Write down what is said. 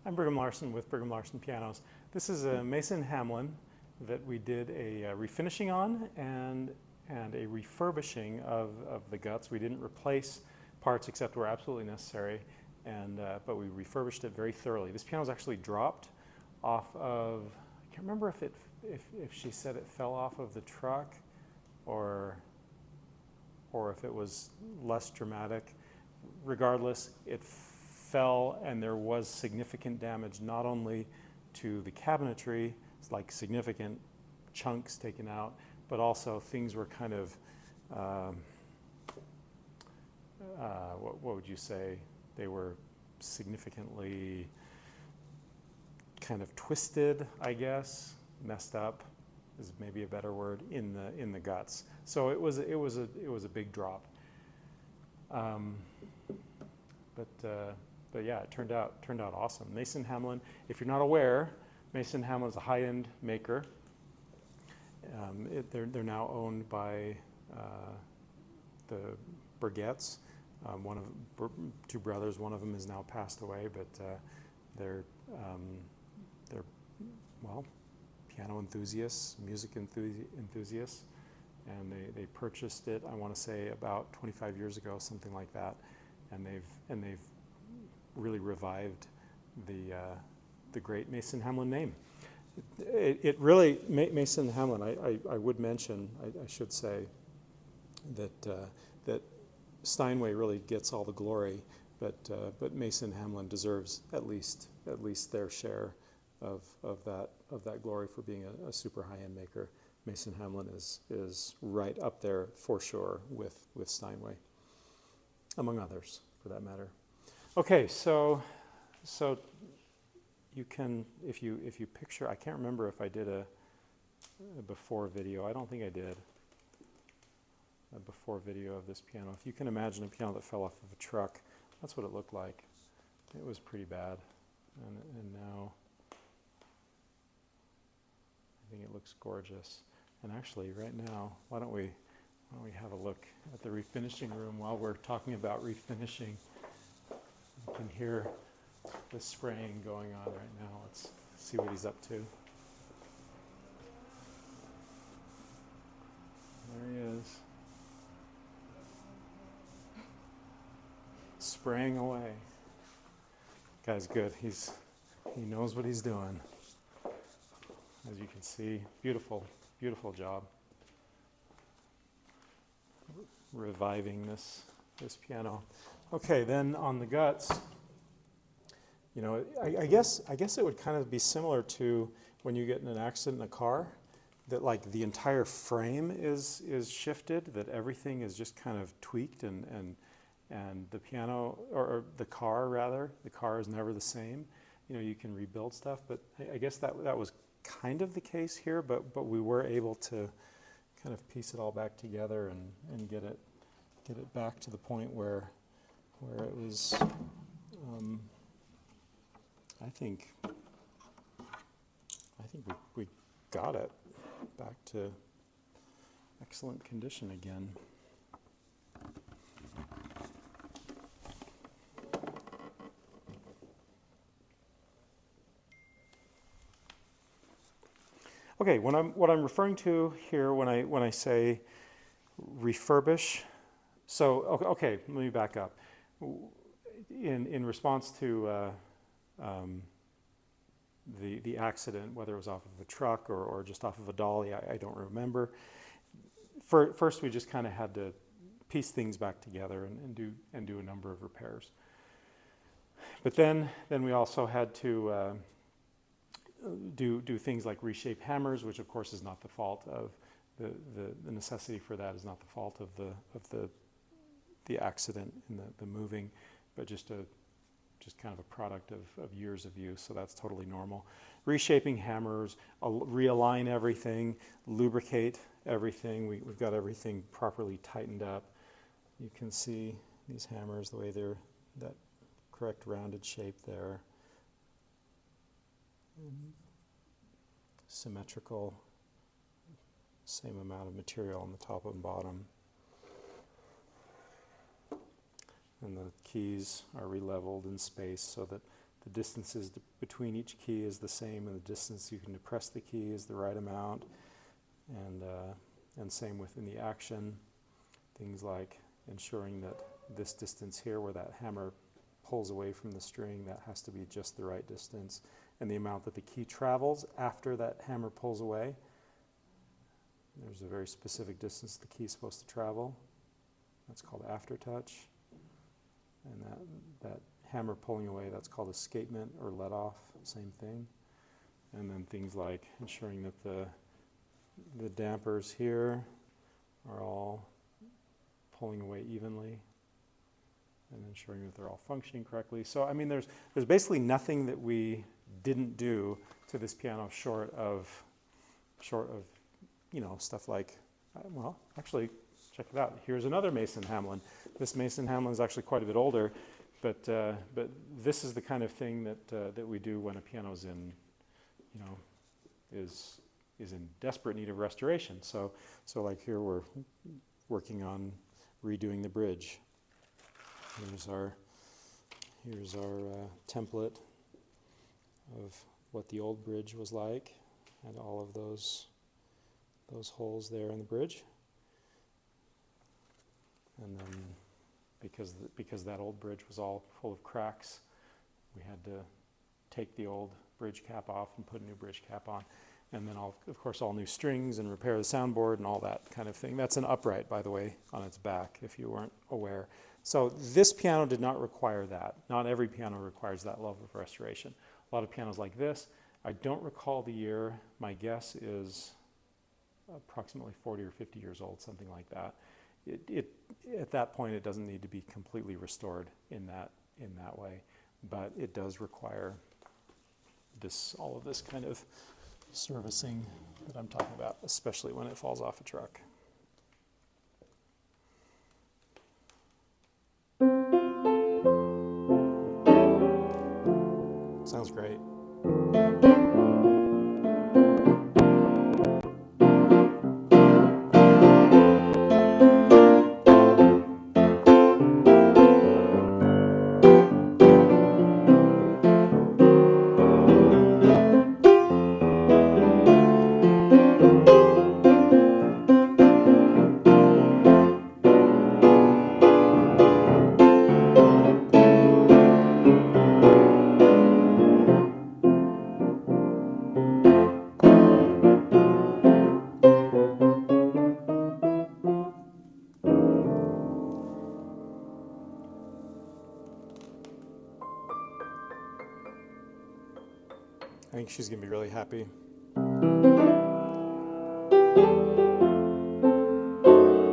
I'm Brigham Larson with Brigham Larson Pianos. This is a Mason Hamlin that we did a refinishing on and a refurbishing of the guts. We didn't replace parts except where absolutely necessary, but we refurbished it very thoroughly. This piano was actually dropped off of, I can't remember if she said it fell off of the truck or if it was less dramatic. Regardless, it fell and there was significant damage not only to the cabinetry, it's like significant chunks taken out, but also things were kind of, what would you say? They were significantly kind of twisted, I guess, messed up is maybe a better word, in the guts. So it was a big drop. But yeah, it turned out awesome. Mason Hamlin, if you're not aware, Mason Hamlin is a high-end maker. They're now owned by the Burgetts. Two brothers. One of them is now passed away, but they're well, piano enthusiasts, music enthusiasts, and they purchased it, I want to say, about 25 years ago, something like that, and they've really revived the great Mason Hamlin name. It really, Mason Hamlin, I would mention, I should say, that Steinway really gets all the glory, but Mason Hamlin deserves at least their share of that glory for being a super high-end maker. Mason Hamlin is right up there for sure with Steinway, among others, for that matter. Okay, so you can, if you picture, I can't remember if I did a before video. I don't think I did a before video of this piano. If you can imagine a piano that fell off of a truck, that's what it looked like. It was pretty bad, and now I think it looks gorgeous. And actually, right now, why don't we have a look at the refinishing room while we're talking about refinishing? You can hear the spraying going on right now. Let's see what he's up to. There he is. Spraying away. Guy's good. He knows what he's doing. As you can see, beautiful job. Reviving this piano. Okay, then on the guts, you know, I guess it would kind of be similar to when you get in an accident in a car, that like the entire frame is shifted, that everything is just kind of tweaked, and the piano, or the car rather, the car is never the same. You know, you can rebuild stuff, but I guess that was kind of the case here, but we were able to kind of piece it all back together and get it back to the point where it was, I think we got it back to excellent condition again. Okay, what I'm referring to here when I say refurbish, so okay, let me back up. In response to the accident, whether it was off of a truck or just off of a dolly, I don't remember. First, we just kind of had to piece things back together and do a number of repairs. But then we also had to do things like reshape hammers, which of course is not the fault of the necessity for that is not the fault of the accident in the moving, but just kind of a product of years of use, so that's totally normal. Reshaping hammers, realign everything, lubricate everything. We've got everything properly tightened up. You can see these hammers, the way they're, that correct rounded shape there. Symmetrical, same amount of material on the top and bottom. And the keys are re-leveled in space so that the distances between each key is the same, and the distance you can depress the key is the right amount, and same within the action. Things like ensuring that this distance here where that hammer pulls away from the string, that has to be just the right distance, and the amount that the key travels after that hammer pulls away. There's a very specific distance the key is supposed to travel. That's called aftertouch. And that hammer pulling away, that's called escapement or let off, same thing. And then things like ensuring that the dampers here are all pulling away evenly, and ensuring that they're all functioning correctly. So I mean, there's basically nothing that we didn't do to this piano short of stuff like, well, actually, check it out. Here's another Mason Hamlin. This Mason Hamlin is actually quite a bit older, but this is the kind of thing that we do when a piano's in, is in desperate need of restoration. So like here we're working on redoing the bridge. Here's our template of what the old bridge was like, and all of those holes there in the bridge. And then because that old bridge was all full of cracks, we had to take the old bridge cap off and put a new bridge cap on. And then, of course, all new strings and repair the soundboard and all that kind of thing. That's an upright, by the way, on its back, if you weren't aware. So this piano did not require that. Not every piano requires that level of restoration. A lot of pianos like this, I don't recall the year. My guess is approximately 40 or 50 years old, something like that. At that point, it doesn't need to be completely restored in that way, but it does require all of this kind of servicing that I'm talking about, especially when it falls off a truck. Sounds great. I think she's going to be really happy.